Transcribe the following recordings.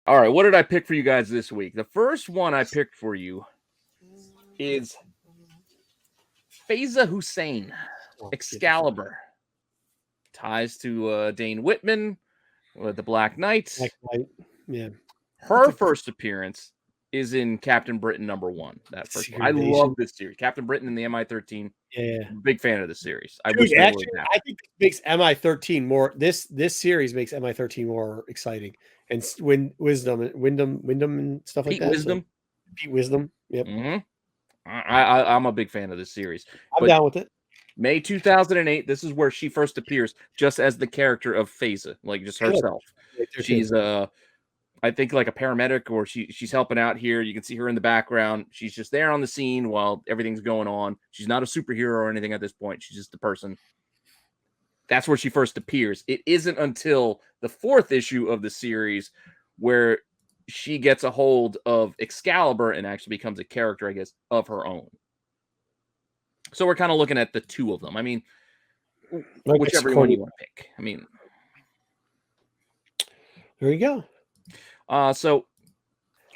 All right, what did I pick for you guys this week? The first one I picked for you is Faiza Hussein, Excalibur. Ties to Dane Whitman with the Black Knight. Yeah. Her first appearance is in Captain Britain #1. That first one. I love this series. Captain Britain and the MI13. Yeah. Big fan of the series. I think it makes MI13 more. This series makes MI13 more exciting. And Wyndham and stuff like that. Pete Wisdom. Yep. Mm-hmm. I'm a big fan of this series. I'm down with it. May 2008. This is where she first appears, just as the character of Faiza, like just herself. She's I think like a paramedic, or she's helping out here. You can see her in the background. She's just there on the scene while everything's going on. She's not a superhero or anything at this point. She's just the person. That's where she first appears. It isn't until the 4th issue of the series where she gets a hold of Excalibur and actually becomes a character, I guess, of her own. So we're kind of looking at the two of them. I mean, whichever one you want to pick. I mean, there you go. So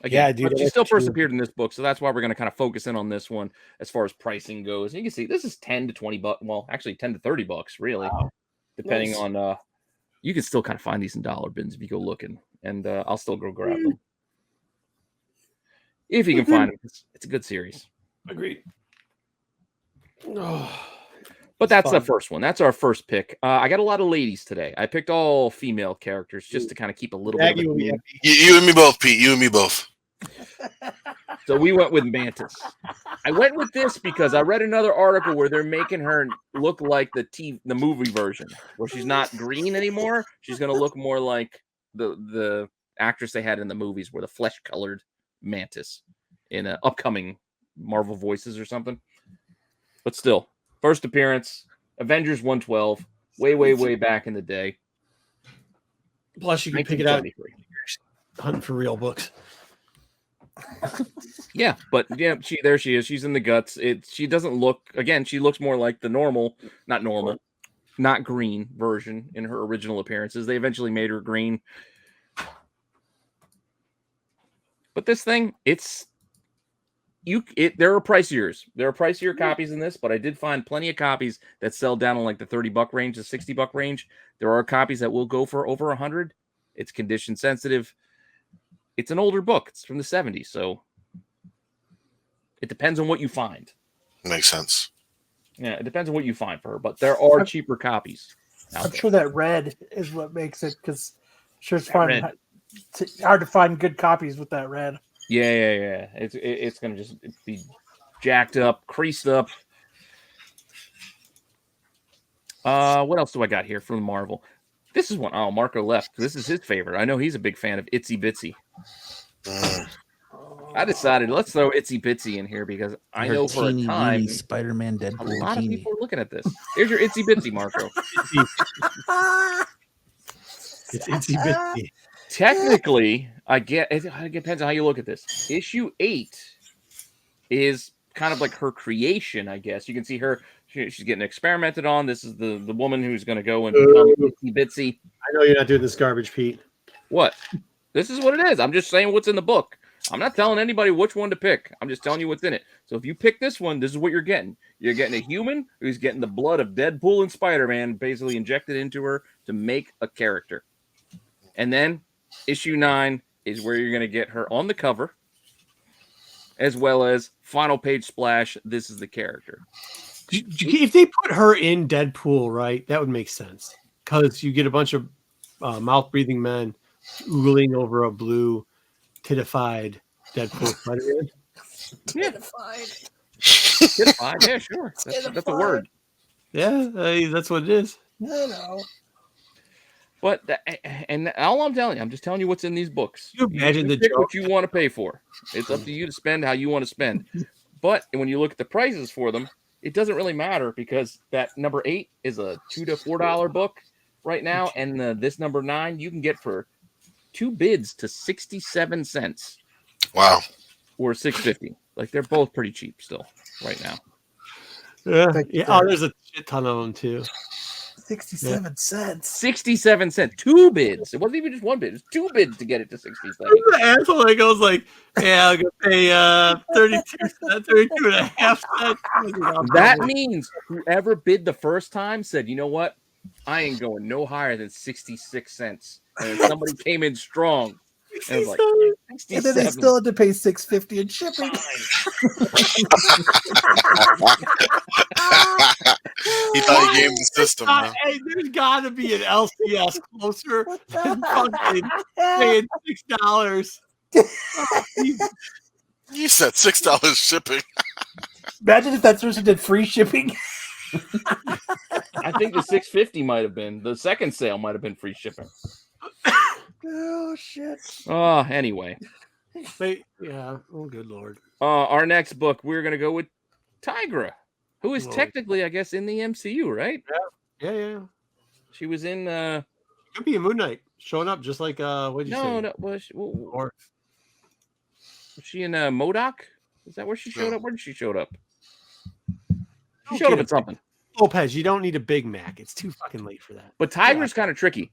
again, she still first appeared in this book, so that's why we're going to kind of focus in on this one as far as pricing goes. And you can see this is $10 to $20. Well, actually $10 to $30, really, depending on. You can still kind of find these in dollar bins if you go looking, and I'll still go grab them if you can find them. It's a good series. Agreed. But that's the first one. That's our first pick. I got a lot of ladies today. I picked all female characters just to kind of keep a little bit of you and me both, Pete. You and me both. So we went with Mantis. I went with this because I read another article where they're making her look like the movie version, where she's not green anymore. She's going to look more like the actress they had in the movies, where the flesh-colored Mantis in an upcoming Marvel Voices or something. But still. First appearance, Avengers 112, way back in the day. Plus, you can pick it out. Hunting for real books. Yeah, but yeah, there she is. She's in the guts. She doesn't look, again, she looks more like the not green version in her original appearances. They eventually made her green. But this thing, there are pricier. There are pricier copies in this, but I did find plenty of copies that sell down in like the $30 range, the $60 range. There are copies that will go for over $100. It's condition sensitive. It's an older book. It's from the 70s, so it depends on what you find. Makes sense. Yeah, it depends on what you find for her, but there are cheaper copies. I'm sure that red is what makes it, because sure it's hard to find good copies with that red. Yeah. It's gonna just be jacked up, creased up. What else do I got here from Marvel? This is one. Oh, Marco left. This is his favorite. I know he's a big fan of Itsy Bitsy. I decided let's throw Itsy Bitsy in here because I know for a time Spider-Man Deadpool. A lot of people are looking at this. Here's your Itsy Bitsy, Marco. It's Itsy Bitsy. Technically, it depends on how you look at this. Issue 8 is kind of like her creation, I guess. You can see her. She's getting experimented on. This is the woman who's going to go and become Itsy Bitsy. I know you're not doing this garbage, Pete. What? This is what it is. I'm just saying what's in the book. I'm not telling anybody which one to pick. I'm just telling you what's in it. So if you pick this one, this is what you're getting. You're getting a human who's getting the blood of Deadpool and Spider-Man basically injected into her to make a character. And then issue 9 is where you're going to get her on the cover, as well as final page splash. This is the character. If they put her in Deadpool, right, that would make sense. Because you get a bunch of mouth-breathing men oogling over a blue, titified Deadpool Spider-Man. Titified. Titified, yeah, sure. That's a word. Yeah, that's what it is. I know. But and all I'm telling you, I'm just telling you what's in these books. You imagine the pick what you want to pay for. It's up to you to spend how you want to spend. But when you look at the prices for them, it doesn't really matter because that number 8 is a $2 to $4 book right now, and this number 9 you can get for 2 bids to 67 cents. Wow. Or $6.50. Like they're both pretty cheap still right now. Yeah. Oh, there's a shit ton of them too. 67 cents. 67 cents. 2 bids. It wasn't even just 1 bid. It was 2 bids to get it to 67. The asshole that goes like, yeah, I'm gonna pay 32.5 cents. That means whoever bid the first time said, you know what? I ain't going no higher than 66 cents. And then somebody came in strong. And it was like, and then they still had to pay $6.50 in shipping. He thought he gamed the system. Huh? Hey, there's got to be an LCS closer than fucking paying $6. You said $6 shipping. Imagine if that person did free shipping. I think the 650 might have been the second sale, might have been free shipping. Oh shit. Anyway. Yeah. Oh, good lord. Our next book, we're gonna go with Tigra, who is technically, I guess, in the MCU, right? Yeah. She was in. Could be a Moon Knight showing up, just like what did you say? No. Was she in MODOK? Is that where she showed up? Where did she show up? She showed up at something. Lopez, you don't need a Big Mac. It's too fucking late for that. But Tigra's kind of tricky.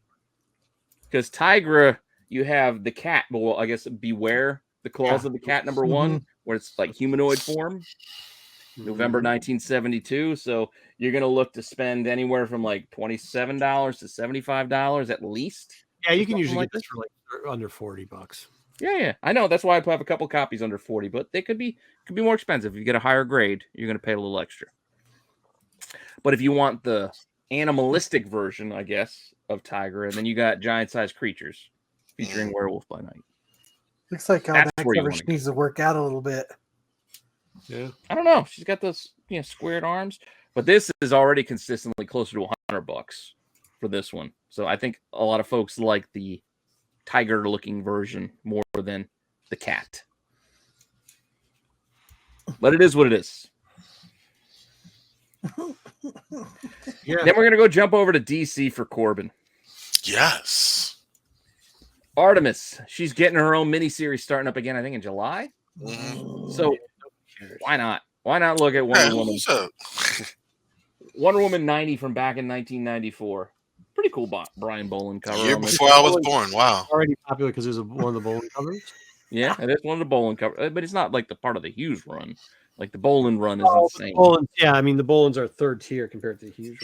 Because Tigra, you have the cat, well, I guess Beware the Claws of the Cat #1, where it's like humanoid form. November 1972. So you're gonna look to spend anywhere from like $27 to $75 at least. Yeah, you can usually get this for like under $40. Yeah. I know. That's why I have a couple copies under 40, but they could be more expensive. If you get a higher grade, you're gonna pay a little extra. But if you want the animalistic version, I guess, of Tigra, and then you got giant-sized creatures featuring Werewolf by Night. Looks like how that cover needs to work out a little bit. Yeah, I don't know. She's got those squared arms, but this is already consistently closer to $100 for this one. So I think a lot of folks like the tiger-looking version more than the cat. But it is what it is. Yeah. Then we're gonna go jump over to DC for Corbin. Yes. Artemis. She's getting her own miniseries starting up again, I think in July. So why not? Why not look at Wonder Woman? Wonder Woman 90 from back in 1994. Pretty cool Brian Boland cover. The year before I was born. Wow. Already popular because it was one of the Boland covers. Yeah, it is one of the Boland covers, but it's not like the part of the Hughes run. Like the Boland run is insane. Yeah, I mean the Bolands are third tier compared to the Hughes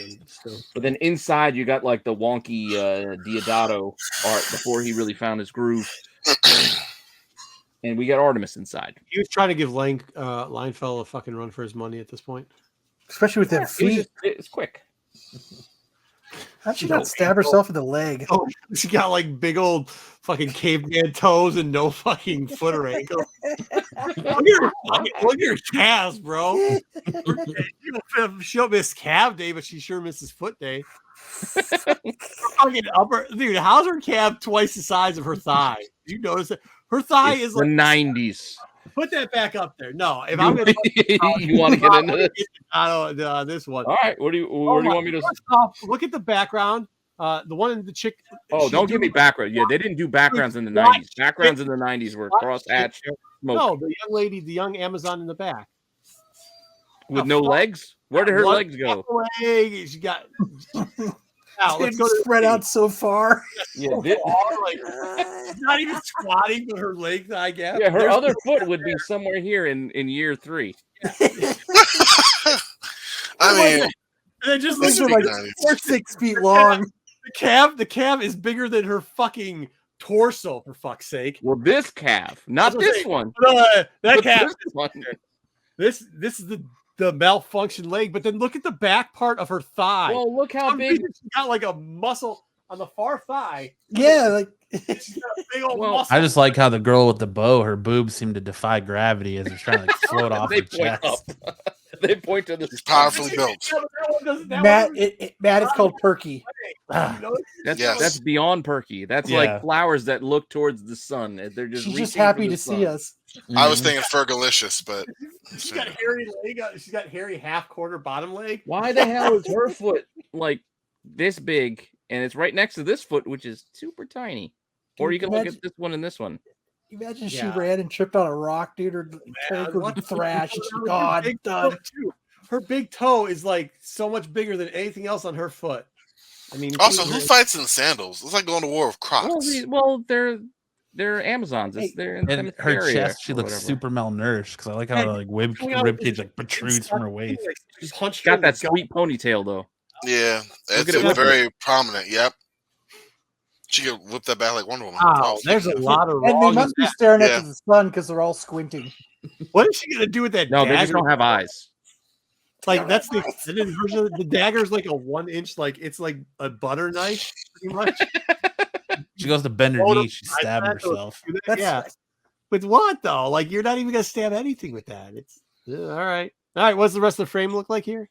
run. But then inside you got like the wonky Diodato art before he really found his groove. And we got Artemis inside. He was trying to give Leinfeld a fucking run for his money at this point. Especially with that feet. It's quick. How'd she not stab herself in the leg? Oh, she got like big old fucking caveman toes and no fucking foot or ankle. Look at her calves, bro. She'll miss calf day, but she sure misses foot day. Fucking upper dude, how's her calf twice the size of her thigh? Do you notice that? Her thigh is like the 90s. Put that back up there. No, if I'm gonna you want to get into this? This one. All right. Where do you want me to look at the background? The one in the chick. Oh, don't give me background. Yeah, they didn't do backgrounds in the 90s. Backgrounds in the 90s were cross-hatch. No, the young lady, the young Amazon in the back. With no legs? Where did her legs go? She got. Now, let's go spread out so far. Yeah, not even squatting, but her legs, I guess. Yeah, her other foot would be somewhere here in year 3. I mean, and then just these are like 6 feet long. The calf is bigger than her fucking torso, for fuck's sake. Well, this calf, not this one. That calf. This is the malfunction leg, but then look at the back part of her thigh. Well, look how big. She's got like a muscle on the far thigh. Yeah, like she's got a big old muscle. I just like how the girl with the bow, her boobs seem to defy gravity as they're trying to like, float off her chest. They point to the powerfully built. Matt, it's called perky. That's beyond perky. That's like flowers that look towards the sun. They're just she's just happy to see us. I was thinking Fergalicious, but she's got hairy leg. She's got hairy half quarter bottom leg. Why the hell is her foot like this big and it's right next to this foot, which is super tiny? Or you can look at this one and this one. Imagine she ran and tripped on a rock, dude, or would thrashed. God, done. Her big toe is like so much bigger than anything else on her foot. I mean, Also, who fights in sandals? It's like going to war with Crocs. Well, they're Amazons. They're in And her Themyscira chest, she or looks whatever. super malnourished because I like how like rib cage like protrudes from her waist. Got that sweet ponytail though. Yeah, Look it's at it very prominent. Yep. She could whip that back like Wonder Woman. Wow, there's a lot of And they wrong. must be staring at the sun because they're all squinting. What is she gonna do with that? No, dagger? they just don't have eyes. Like that's the extended version. The dagger's like a 1 inch, like it's like a butter knife, pretty much. She goes to bend her knee, she's stabbing herself. Yeah. With what though? Like you're not even gonna stab anything with that. It's all right. All right. What's the rest of the frame look like here?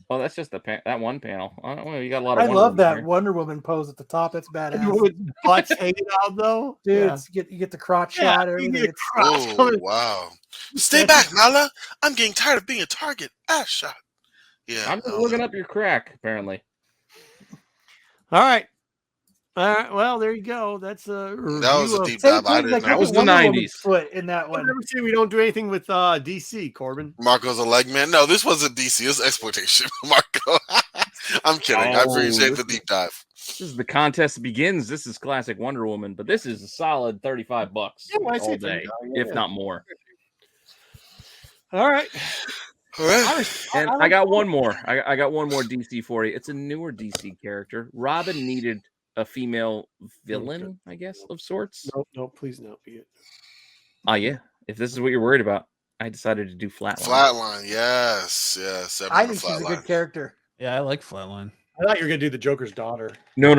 Well, that's just that one panel. I don't know. You got a lot I of. love that Wonder Woman pose at the top. That's badass. With butts hanging out though, dude. You get the crotch shot. Everything. Oh wow! Stay back, Nala. I'm getting tired of being a target. Ass shot. Yeah. I'm just looking up your crack. Apparently. All right. Well, there you go. That's a that was a deep dive. I didn't know. That was the 90s. Foot in that one. Never say we don't do anything with DC, Corbin. Marco's a leg man. No, this wasn't DC. It was exploitation, Marco. I'm kidding. I appreciate the deep dive. This is the contest begins. This is classic Wonder Woman, but this is a solid $35 all day, if not more. All right. All right. And I got one more. I got one more DC for you. It's a newer DC character. Robin needed a female villain, I guess, of sorts. No, please no. Oh, yeah. If this is what you're worried about, I decided to do Flatline. Flatline, yes. I think she's a good character. Yeah, I like Flatline. I thought you were gonna do the Joker's daughter. No.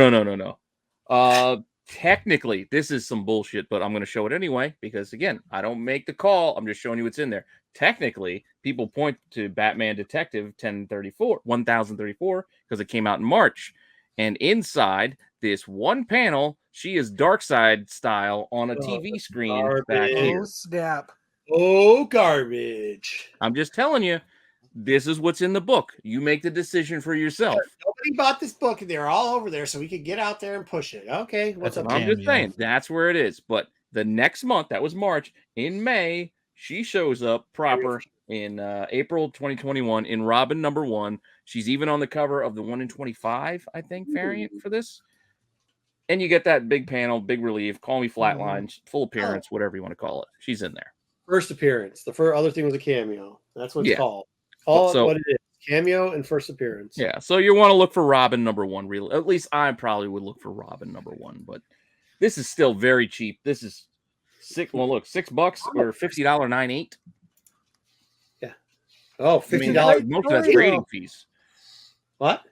Technically, this is some bullshit, but I'm going to show it anyway because, again, I don't make the call. I'm just showing you what's in there. Technically, people point to Batman Detective 1034 because it came out in March. And inside this one panel, she is Darkseid style on a TV screen back here. Oh, snap. Oh, garbage. I'm just telling you, this is what's in the book. You make the decision for yourself. Nobody bought this book, and they're all over there, so we could get out there and push it. Okay, what's up? I'm just saying, that's where it is. But the next month, that was March, in May, she shows up proper in April 2021 in Robin #1. She's even on the cover of the 1 in 25, I think, variant for this. And you get that big panel, big relief, call me Flatline, full appearance, whatever you want to call it. She's in there. First appearance. The first other thing was a cameo. That's what it's called. Call it what it is. Cameo and first appearance. Yeah, so you want to look for Robin #1. Really, at least I probably would look for Robin #1. But this is still very cheap. This is $6 or $50 9.8. Yeah. Oh, $50. Most of that's grading fees. What?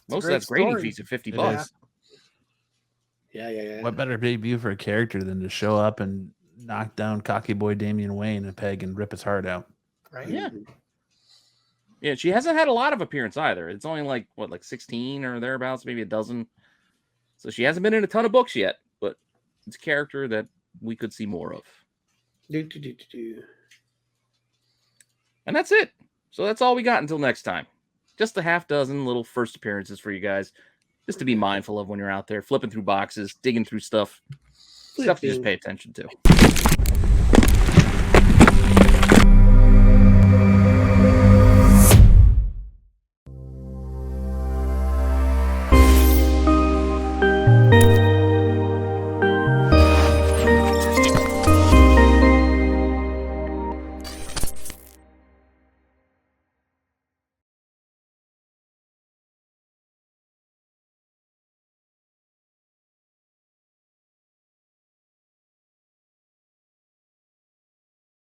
Most of that's grading fees at $50. Yeah. What better debut for a character than to show up and knock down cocky boy Damian Wayne a peg and rip his heart out? Right. Yeah. Yeah, she hasn't had a lot of appearance either. It's only like 16 or thereabouts, maybe a dozen. So she hasn't been in a ton of books yet, but it's a character that we could see more of. And that's it. So that's all we got until next time. Just a half dozen little first appearances for you guys, just to be mindful of when you're out there flipping through boxes, digging through stuff to just pay attention to.